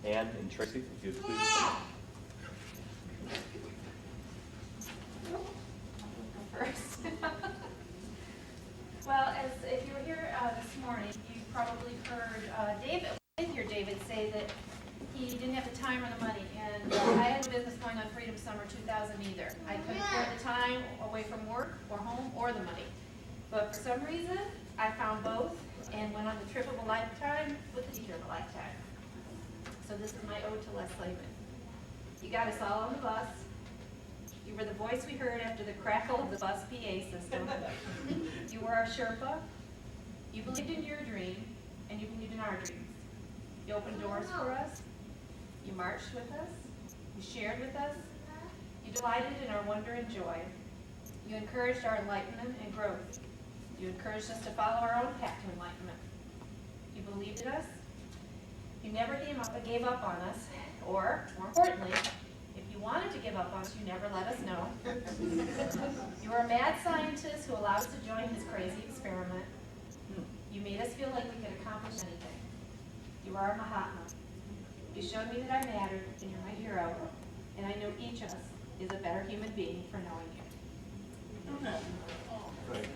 Ann and Tracy, if you'd please come up. First. Well, if you were here this morning, you probably heard David say that he didn't have the time or the money, and I had a business going on Freedom Summer 2000 either. I couldn't afford the time away from work or home or the money. But for some reason, I found both and went on the trip of a lifetime with the teacher of a lifetime. So this is my ode to Les Lamon. You got us all on the bus. You were the voice we heard after the crackle of the bus PA system. You were our Sherpa. You believed in your dream, and you believed in our dreams. You opened doors for us. You marched with us. You shared with us. You delighted in our wonder and joy. You encouraged our enlightenment and growth. You encouraged us to follow our own path to enlightenment. You believed in us. You never gave up on us, or, more importantly, if you wanted to give up on us, you never let us know. You were a mad scientist who allowed us to join his crazy experiment. You made us feel like we could accomplish anything. You were our Mahatma. You showed me that I mattered, and you're my hero, and I know each of us is a better human being for knowing you. Thank you.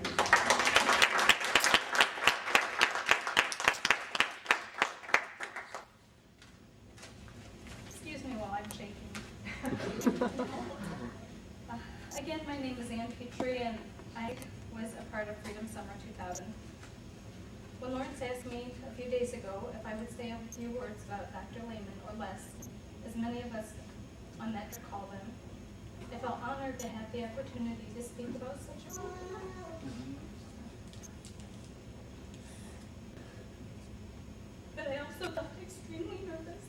Excuse me while I'm shaking. Again, my name is Ann Petrie, and I was a part of Freedom Summer 2000. When Lawrence asked me a few days ago if I would say a few words about Dr. Lamon, or Les, as many of us on that could call them, I felt honored to have the opportunity to speak about such a but I also felt extremely nervous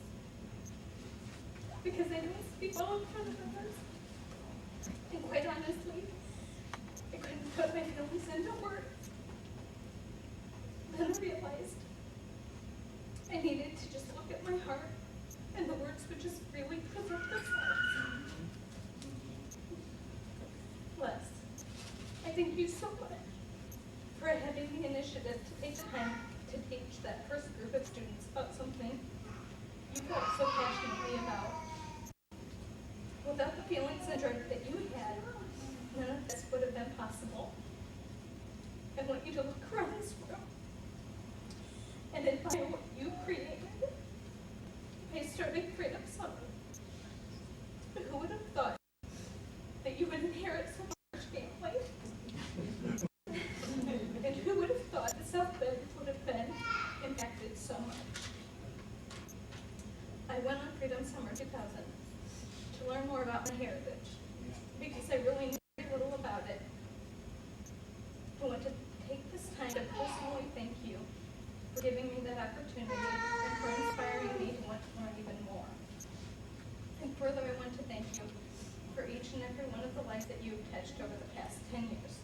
because I don't speak well in front of others. And quite honestly, I couldn't put my feelings into words. Then I realized I needed to just look at my heart, and the words would just really present themselves. Les, I thank you so much for having the initiative to take the time to teach that first group of students about something you felt so passionately about. Without the feelings and drive that you had, none of this would have been possible. I want you to look around this room and admire what you created. I started Freedom Summer. But who would have thought that you would inherit such a large family? And who would have thought that South Bend would have been impacted so much? I went on Freedom Summer 2000 to learn more about my heritage, because I really knew very little about it. I want to take this time to personally thank you for giving me that opportunity and for inspiring me to want to learn even more. And further, I want to thank you for each and every one of the lives that you've touched over the past 10 years.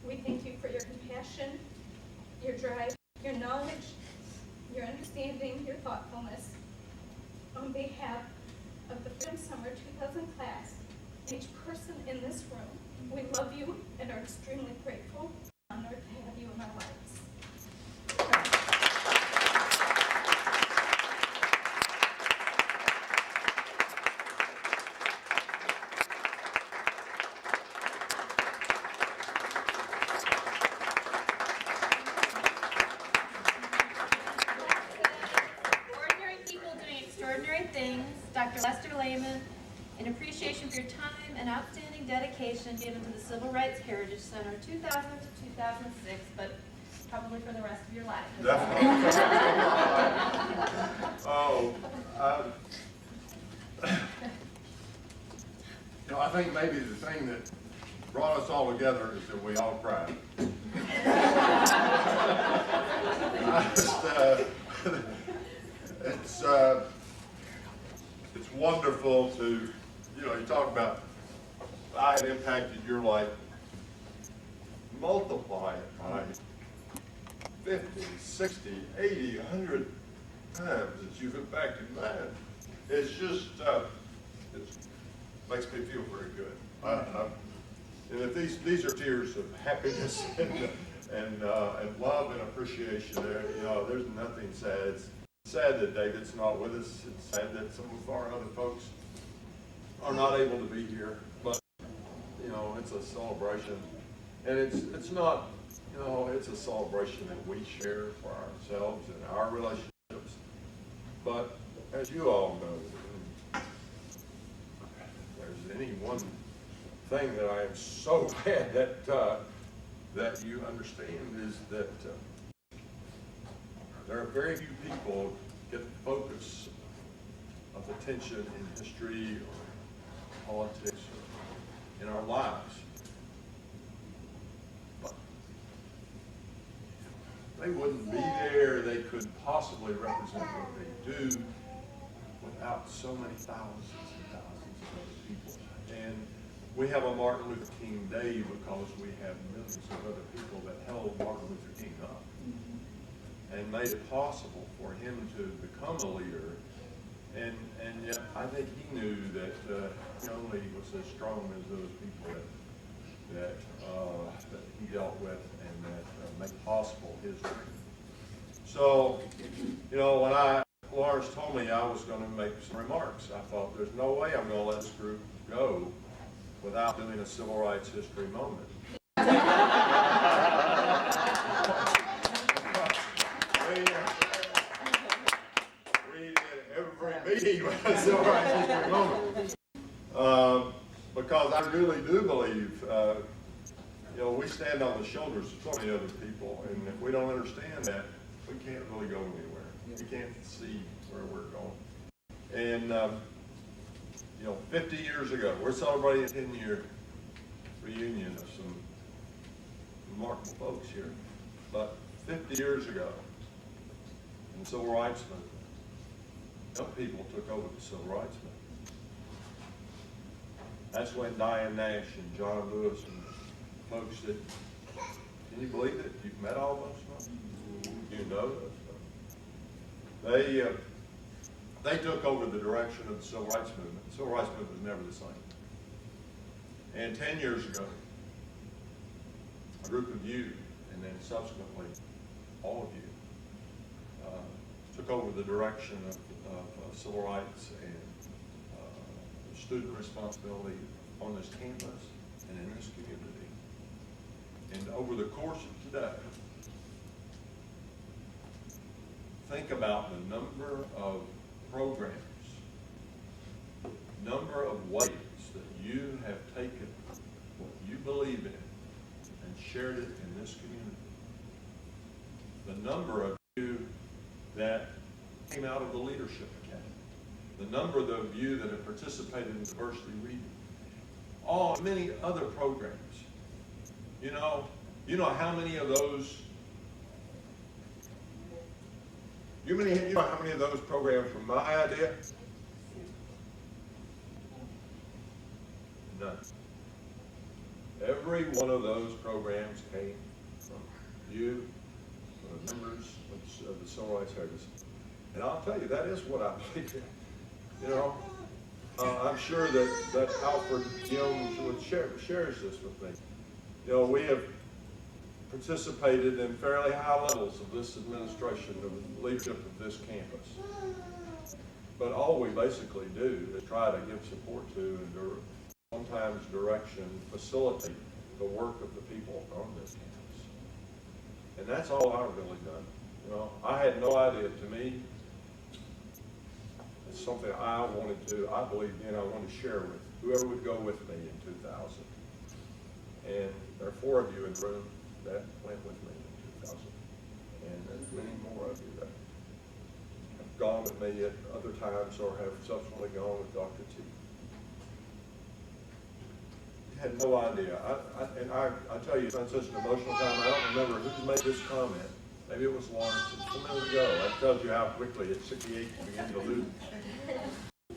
We thank you for your compassion, your drive, your knowledge, your understanding, your thoughtfulness. On behalf of the Freedom Summer 2000 class, and each person in this room, we love you and are extremely grateful and honored to have you in our lives. Ordinary people doing extraordinary things, Dr. Lester Lamon, in appreciation for your time and outstanding dedication given to the Civil Rights Heritage Center 2000 to 2006, but probably for the rest of your life. I think maybe the thing that brought us all together is that we all cried. It's wonderful to, you talk about I had impacted your life, multiply it by 50, 60, 80, 100 times that you've impacted mine. It's just, it makes me feel very good. And if these are tears of happiness and love and appreciation, there's nothing sad. sad that David's not with us. It's sad that some of our other folks are not able to be here, but, you know, it's a celebration. And it's not, you know, it's a celebration that we share for ourselves and our relationships. But as you all know, if there's any one thing that I am so glad that you understand is that there are very few people get the focus of attention in history or politics or in our lives. But they wouldn't be there, they couldn't possibly represent what they do without so many thousands and thousands of other people. And we have a Martin Luther King Day because we have millions of other people that held Martin Luther King up and made it possible for him to become a leader. And yet I think he knew that he only was as strong as those people that he dealt with and that made possible his dream. So, you know, when Lawrence told me I was going to make some remarks, I thought there's no way I'm going to let this group go without doing a civil rights history moment. We did every meeting with a civil rights history moment. Because I really do believe, you know, we stand on the shoulders of so many other people, and if we don't understand that, we can't really go anywhere. We can't see where we're going. And, you know, 50 years ago, we're celebrating a 10-year reunion of some remarkable folks here. But 50 years ago, in the Civil Rights Movement, young people took over the Civil Rights Movement. That's when Diane Nash and John Lewis and folks that, can you believe it? You've met all those folks? You know those folks. They took over the direction of the Civil Rights Movement. The Civil Rights Movement was never the same. And 10 years ago, a group of you, and then subsequently all of you, took over the direction of civil rights and student responsibility on this campus and in this community. And over the course of today, think about the number of programs, number of ways that you have taken what you believe in and shared it in this community. The number of you that came out of the Leadership Academy. The number of you that have participated in diversity reading. Many other programs. You know how many of those, you know how many of those programs were my idea? None. Every one of those programs came from you, from the members of the Civil Rights Heritage. And I'll tell you, that is what I believe in. You know, I'm sure that Alfred Jones shares this with me. You know, we have participated in fairly high levels of this administration, of the leadership of this campus. But all we basically do is try to give support to and sometimes direction, facilitate the work of the people on this campus. And that's all I've really done. You know, I had no idea. To me, it's something I believe in, I wanted to share with whoever would go with me in 2000. And there are 4 of you in the room that went with me in 2000. And there's many more of you that have gone with me at other times or have subsequently gone with Dr. T. Had no idea. I tell you, it's been such an emotional time. I don't remember who made this comment. Maybe it was Lawrence. It's a minute ago. That tells you how quickly at 68 you begin to lose.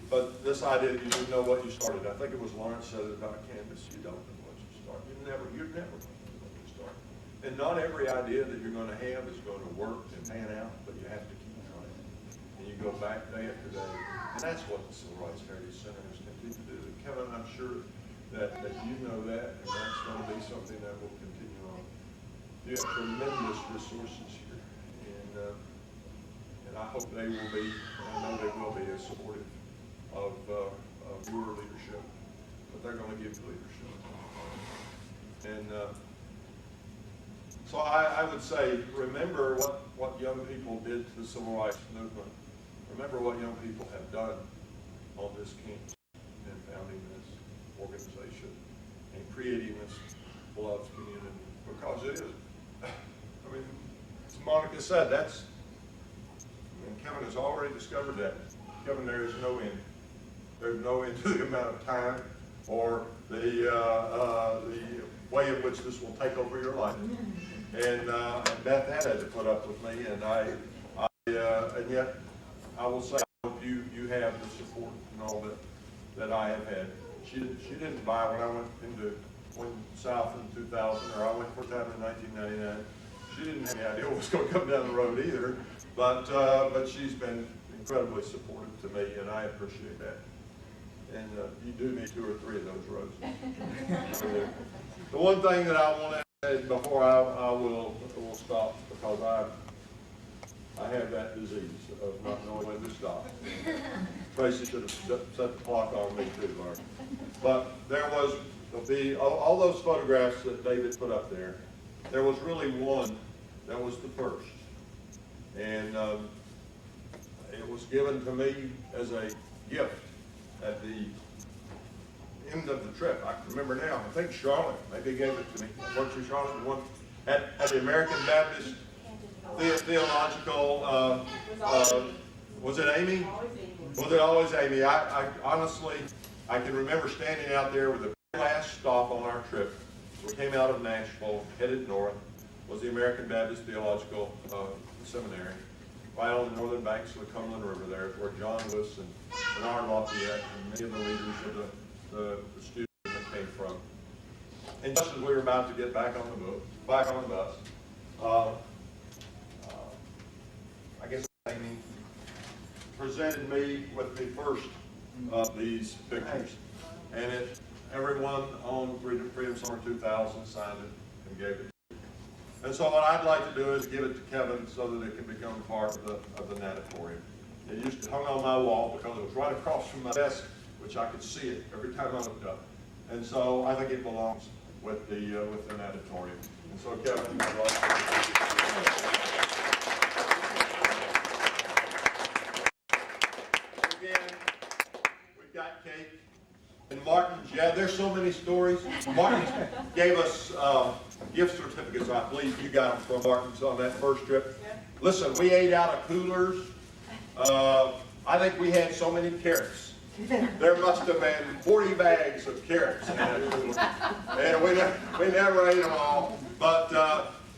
But this idea that you didn't know what you started. I think it was Lawrence said it about Candace. You don't know what you started. You're never going to know what you started. And not every idea that you're going to have is going to work and pan out, but you have to keep trying. And you go back day after day. And that's what the Civil Rights Heritage Center has continued to do. And Kevin, I'm sure that you know that, and that's going to be something that will continue on. You have tremendous resources here, and I hope they will be, and I know they will be, as supportive of your leadership. But they're going to give you leadership. And so I would say, remember what young people did to the civil rights movement. Remember what young people have done on this campus in founding this organization and creating this beloved community. Because it is, I mean, as Monica said, that's, and Kevin has already discovered that. Kevin, there is no end. There's no end to the amount of time or the way in which this will take over your life. And Beth had to put up with me, and and yet I will say, I hope you have the support and all that I have had. She didn't buy when I went south in 2000, or I went for time in 1999. She didn't have any idea what was going to come down the road either, but she's been incredibly supportive to me, and I appreciate that. And you do need 2 or 3 of those roads. The one thing that I want to add before I will stop, because I have that disease of not knowing when to stop. Tracy should have set the clock on me too, Mark. But there was all those photographs that David put up there. There was really one that was the first, and it was given to me as a gift at the end of the trip. I can remember now. I think Charlotte maybe gave it to me. Weren't you, Charlotte? The one at the American Baptist Theological. Was it Amy? Was it always Amy? I honestly, I can remember standing out there with the last stop on our trip. We came out of Nashville, headed north, was the American Baptist Theological Seminary, right on the northern banks of the Cumberland River there, where John Lewis and Bernard Lafayette and many of the leaders of the students that came from. And just as we were about to get back on the bus, I guess Amy presented me with the first of these pictures. And everyone on Freedom Summer 2000 signed it and gave it. And so what I'd like to do is give it to Kevin so that it can become part of the natatorium. It used to hung on my wall because it was right across from my desk, which I could see it every time I looked up. And so I think it belongs with the natatorium. And so Kevin, I'd like to again, we've got cake. And Martin, yeah, there's so many stories. Martin gave us gift certificates. I believe you got them from Martin's on that first trip. Listen, we ate out of coolers. I think we had so many carrots. There must have been 40 bags of carrots in that cooler. And we never ate them all. But,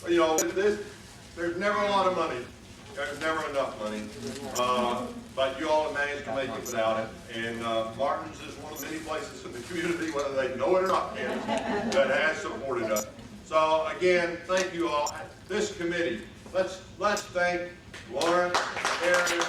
you know, there's never a lot of money. There's never enough money. But you all have managed to make it without it. And Martin's is one of the many places in the community, whether they know it or not, that has supported us. So again, thank you all. This committee, let's thank Lawrence, Aaron,